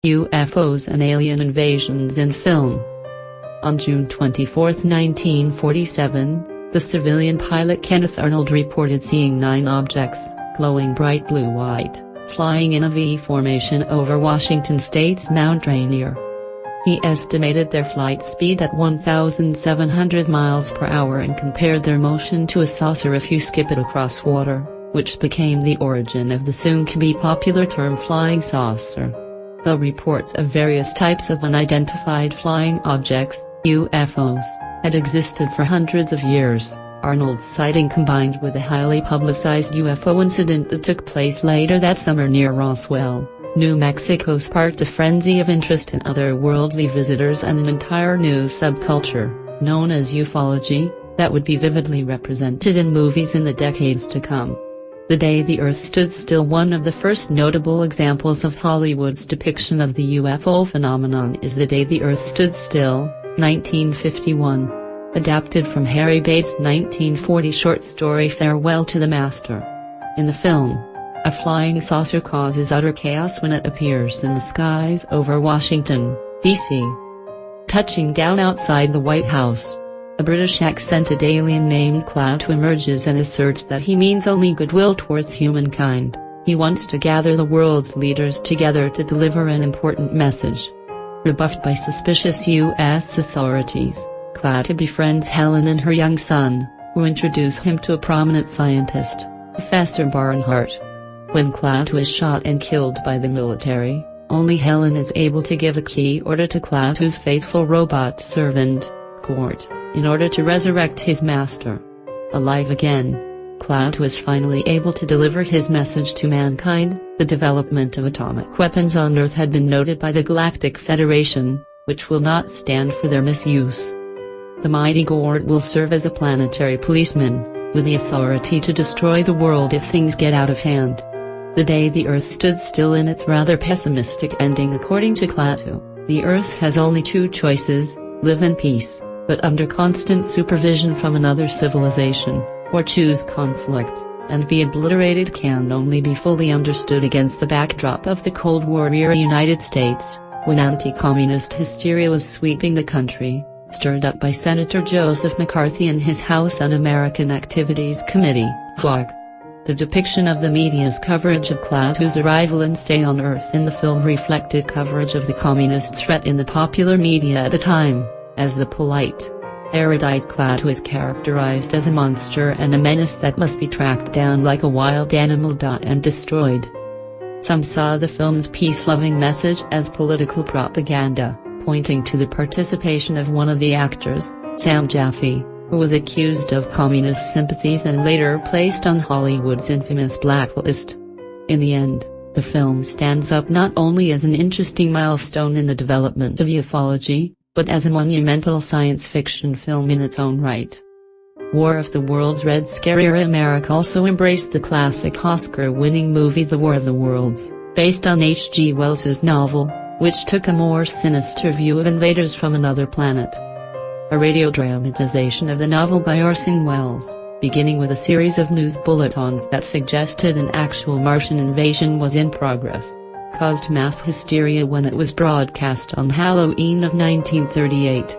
UFOs and alien invasions in film. On June 24, 1947, the civilian pilot Kenneth Arnold reported seeing 9 objects, glowing bright blue-white, flying in a V formation over Washington state's Mount Rainier. He estimated their flight speed at 1,700 miles per hour and compared their motion to a saucer if you skip it across water, which became the origin of the soon-to-be popular term flying saucer. Though reports of various types of unidentified flying objects, UFOs, had existed for hundreds of years, Arnold's sighting combined with a highly publicized UFO incident that took place later that summer near Roswell, New Mexico sparked a frenzy of interest in otherworldly visitors and an entire new subculture, known as ufology, that would be vividly represented in movies in the decades to come. The Day the Earth Stood Still. One of the first notable examples of Hollywood's depiction of the UFO phenomenon is The Day the Earth Stood Still, 1951. Adapted from Harry Bates' 1940 short story Farewell to the Master. In the film, a flying saucer causes utter chaos when it appears in the skies over Washington, D.C. Touching down outside the White House, a British accented alien named Klaatu emerges and asserts that he means only goodwill towards humankind. He wants to gather the world's leaders together to deliver an important message. Rebuffed by suspicious U.S. authorities, Klaatu befriends Helen and her young son, who introduce him to a prominent scientist, Professor Barnhart. When Klaatu is shot and killed by the military, only Helen is able to give a key order to Klaatu's faithful robot servant, Court, in order to resurrect his master. Alive again, Klaatu is finally able to deliver his message to mankind. The development of atomic weapons on Earth had been noted by the Galactic Federation, which will not stand for their misuse. The mighty Gort will serve as a planetary policeman, with the authority to destroy the world if things get out of hand. The Day the Earth Stood Still. In its rather pessimistic ending, according to Klaatu, the Earth has only 2 choices: live in peace, but under constant supervision from another civilization, or choose conflict, and be obliterated. Can only be fully understood against the backdrop of the Cold War-era United States, when anti-communist hysteria was sweeping the country, stirred up by Senator Joseph McCarthy and his House Un-American Activities Committee, HOAC. The depiction of the media's coverage of Klaatu's arrival and stay on Earth in the film reflected coverage of the communist threat in the popular media at the time, as the polite, erudite Klaatu is characterized as a monster and a menace that must be tracked down like a wild animal and destroyed. Some saw the film's peace-loving message as political propaganda, pointing to the participation of one of the actors, Sam Jaffe, who was accused of communist sympathies and later placed on Hollywood's infamous blacklist. In the end, the film stands up not only as an interesting milestone in the development of ufology, but as a monumental science fiction film in its own right. War of the Worlds. Red Scare-era America also embraced the classic Oscar-winning movie The War of the Worlds, based on H.G. Wells's novel, which took a more sinister view of invaders from another planet. A radio dramatization of the novel by Orson Welles, beginning with a series of news bulletins that suggested an actual Martian invasion was in progress, caused mass hysteria when it was broadcast on Halloween of 1938.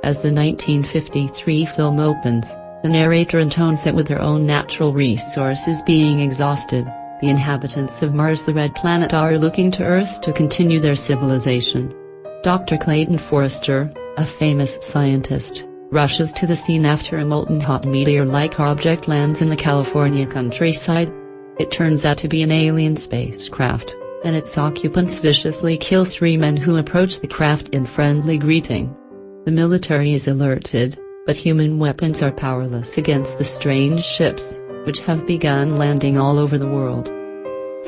As the 1953 film opens, the narrator intones that with their own natural resources being exhausted, the inhabitants of Mars, the red planet, are looking to Earth to continue their civilization. Dr. Clayton Forrester, a famous scientist, rushes to the scene after a molten hot meteor-like object lands in the California countryside. It turns out to be an alien spacecraft, and its occupants viciously kill 3 men who approach the craft in friendly greeting. The military is alerted, but human weapons are powerless against the strange ships, which have begun landing all over the world.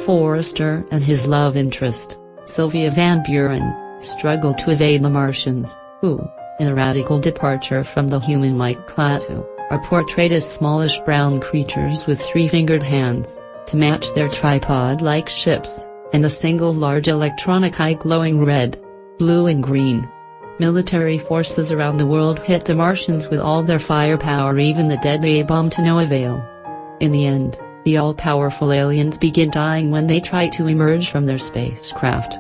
Forrester and his love interest, Sylvia Van Buren, struggle to evade the Martians, who, in a radical departure from the human-like Klaatu, are portrayed as smallish brown creatures with 3-fingered hands, to match their tripod-like ships, and a single large electronic eye glowing red, blue and green. Military forces around the world hit the Martians with all their firepower, even the deadly A-bomb, to no avail. In the end, the all-powerful aliens begin dying when they try to emerge from their spacecraft.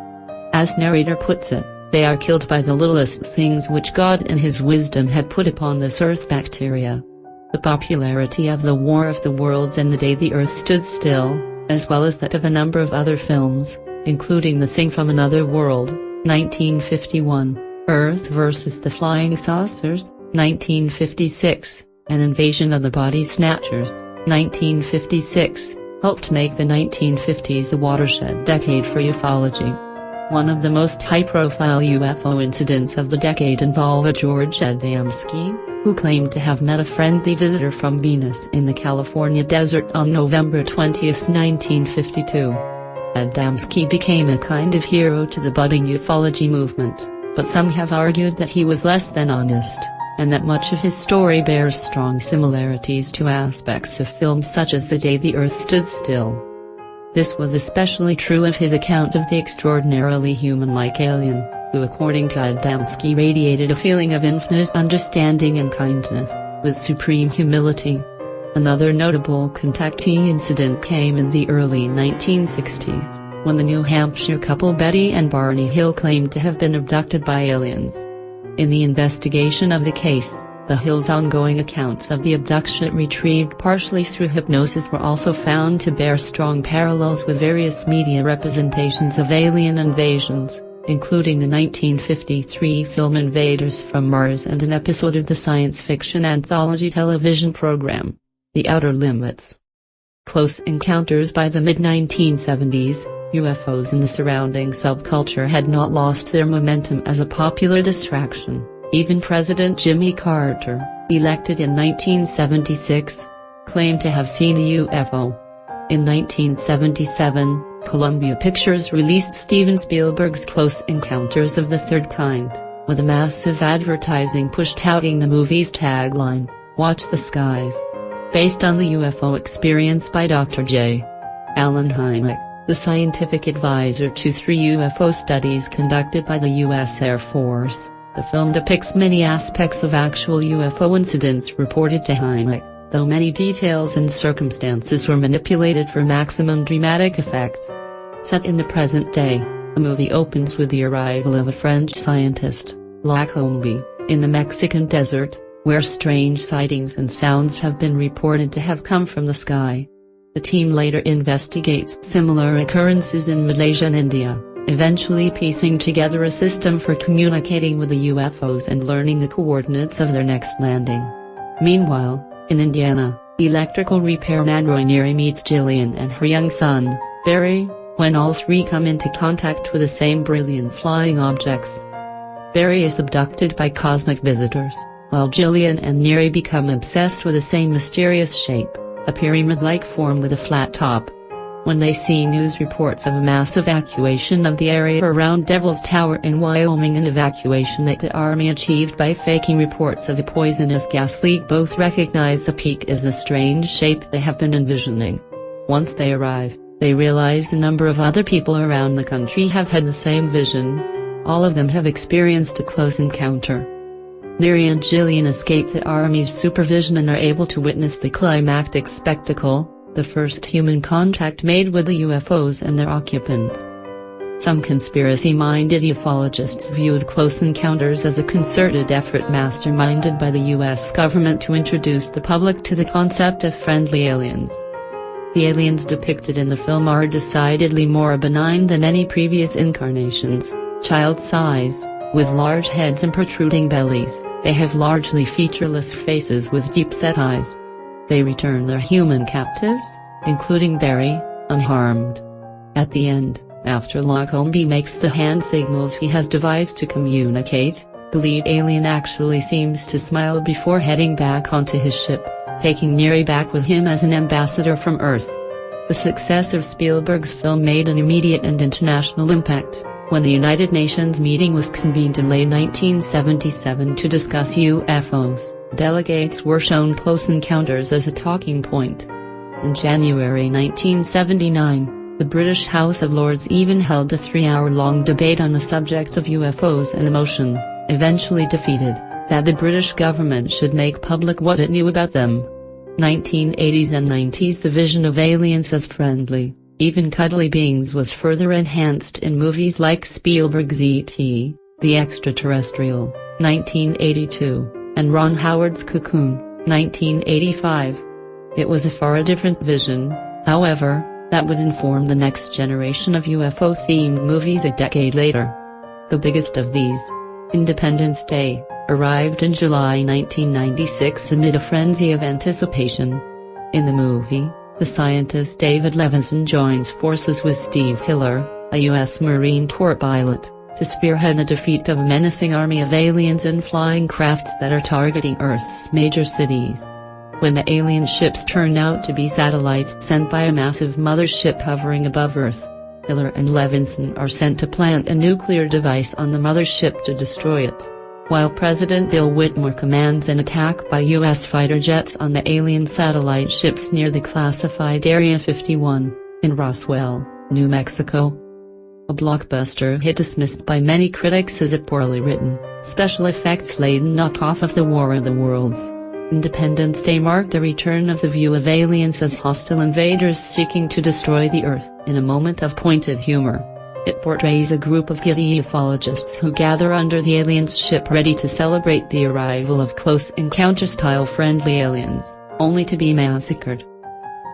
As narrator puts it, they are killed by the littlest things which God in his wisdom had put upon this earth: bacteria. The popularity of The War of the Worlds and The Day the Earth Stood Still, as well as that of a number of other films, including The Thing from Another World, 1951, Earth vs. the Flying Saucers, 1956, and Invasion of the Body Snatchers, 1956, helped make the 1950s a watershed decade for ufology. One of the most high-profile UFO incidents of the decade involved George Adamski, who claimed to have met a friendly visitor from Venus in the California desert on November 20, 1952. Adamski became a kind of hero to the budding ufology movement, but some have argued that he was less than honest, and that much of his story bears strong similarities to aspects of films such as The Day the Earth Stood Still. This was especially true of his account of the extraordinarily human-like alien, who according to Adamski radiated a feeling of infinite understanding and kindness, with supreme humility. Another notable contactee incident came in the early 1960s, when the New Hampshire couple Betty and Barney Hill claimed to have been abducted by aliens. In the investigation of the case, the Hills' ongoing accounts of the abduction retrieved partially through hypnosis were also found to bear strong parallels with various media representations of alien invasions, including the 1953 film Invaders from Mars and an episode of the science fiction anthology television program, The Outer Limits. Close encounters. By the mid-1970s, UFOs in the surrounding subculture had not lost their momentum as a popular distraction. Even President Jimmy Carter, elected in 1976, claimed to have seen a UFO. In 1977, Columbia Pictures released Steven Spielberg's Close Encounters of the Third Kind, with a massive advertising push touting the movie's tagline, "Watch the Skies." Based on the UFO experience by Dr. J. Allen Hynek, the scientific advisor to 3 UFO studies conducted by the U.S. Air Force. The film depicts many aspects of actual UFO incidents reported to Hynek, though many details and circumstances were manipulated for maximum dramatic effect. Set in the present day, the movie opens with the arrival of a French scientist, Lacombe, in the Mexican desert, where strange sightings and sounds have been reported to have come from the sky. The team later investigates similar occurrences in Malaysia and India, eventually piecing together a system for communicating with the UFOs and learning the coordinates of their next landing. Meanwhile, in Indiana, electrical repairman Rainier meets Jillian and her young son, Barry, when all three come into contact with the same brilliant flying objects. Barry is abducted by cosmic visitors, while Jillian and Neri become obsessed with the same mysterious shape, a pyramid-like form with a flat top. When they see news reports of a mass evacuation of the area around Devil's Tower in Wyoming, an evacuation that the Army achieved by faking reports of a poisonous gas leak, both recognize the peak as the strange shape they have been envisioning. Once they arrive, they realize a number of other people around the country have had the same vision. All of them have experienced a close encounter. Neri and Jillian escape the Army's supervision and are able to witness the climactic spectacle, the first human contact made with the UFOs and their occupants. Some conspiracy-minded ufologists viewed Close Encounters as a concerted effort masterminded by the U.S. government to introduce the public to the concept of friendly aliens. The aliens depicted in the film are decidedly more benign than any previous incarnations, child-size, with large heads and protruding bellies. They have largely featureless faces with deep-set eyes. They return their human captives, including Barry, unharmed. At the end, after Lacombe makes the hand signals he has devised to communicate, the lead alien actually seems to smile before heading back onto his ship, taking Neri back with him as an ambassador from Earth. The success of Spielberg's film made an immediate and international impact. When the United Nations meeting was convened in late 1977 to discuss UFOs, delegates were shown Close Encounters as a talking point. In January 1979, the British House of Lords even held a 3-hour-long debate on the subject of UFOs, and the motion, eventually defeated, that the British government should make public what it knew about them. 1980s and 90s. The vision of aliens as friendly, even cuddly beings was further enhanced in movies like Spielberg's E.T., The Extraterrestrial, 1982, and Ron Howard's Cocoon, 1985. It was a far different vision, however, that would inform the next generation of UFO-themed movies a decade later. The biggest of these, Independence Day, arrived in July 1996 amid a frenzy of anticipation. In the movie, the scientist David Levinson joins forces with Steve Hiller, a U.S. Marine Corps pilot, to spearhead the defeat of a menacing army of aliens in flying crafts that are targeting Earth's major cities. When the alien ships turn out to be satellites sent by a massive mothership hovering above Earth, Hiller and Levinson are sent to plant a nuclear device on the mothership to destroy it, while President Bill Whitmore commands an attack by U.S. fighter jets on the alien satellite ships near the classified Area 51, in Roswell, New Mexico. A blockbuster hit dismissed by many critics as a poorly written, special effects-laden knockoff of The War of the Worlds. Independence Day marked a return of the view of aliens as hostile invaders seeking to destroy the Earth in a moment of pointed humor. It portrays a group of giddy ufologists who gather under the aliens' ship ready to celebrate the arrival of close encounter-style friendly aliens, only to be massacred.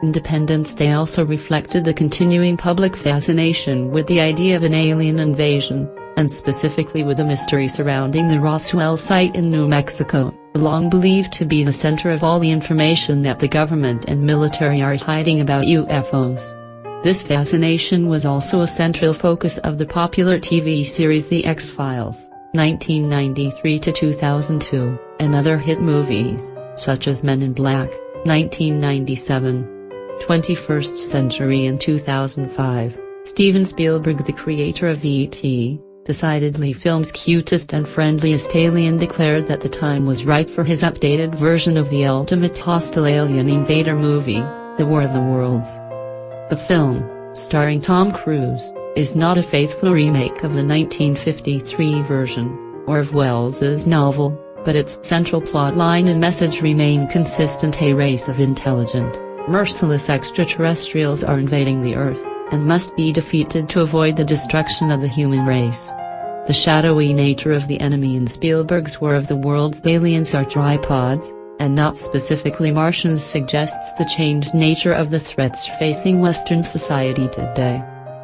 Independence Day also reflected the continuing public fascination with the idea of an alien invasion, and specifically with the mystery surrounding the Roswell site in New Mexico, long believed to be the center of all the information that the government and military are hiding about UFOs. This fascination was also a central focus of the popular TV series The X-Files, 1993 to 2002, and other hit movies, such as Men in Black, 1997, 21st Century in 2005. Steven Spielberg, the creator of E.T., decidedly film's cutest and friendliest alien, declared that the time was right for his updated version of the ultimate hostile alien invader movie, The War of the Worlds. The film, starring Tom Cruise, is not a faithful remake of the 1953 version, or of Wells's novel, but its central plotline and message remain consistent. A race of intelligent, merciless extraterrestrials are invading the Earth, and must be defeated to avoid the destruction of the human race. The shadowy nature of the enemy in Spielberg's War of the Worlds, aliens are tripods, and not specifically Martians, suggests the changed nature of the threats facing Western society today.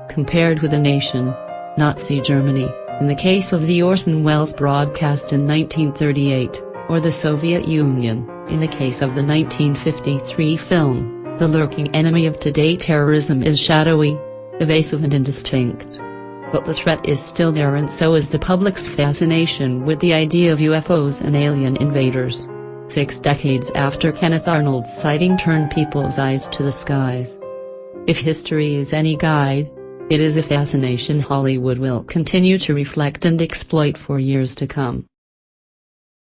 Compared with a nation, Nazi Germany, in the case of the Orson Welles broadcast in 1938, or the Soviet Union, in the case of the 1953 film, the lurking enemy of today, terrorism, is shadowy, evasive and indistinct. But the threat is still there, and so is the public's fascination with the idea of UFOs and alien invaders. 6 decades after Kenneth Arnold's sighting turned people's eyes to the skies. If history is any guide, it is a fascination Hollywood will continue to reflect and exploit for years to come.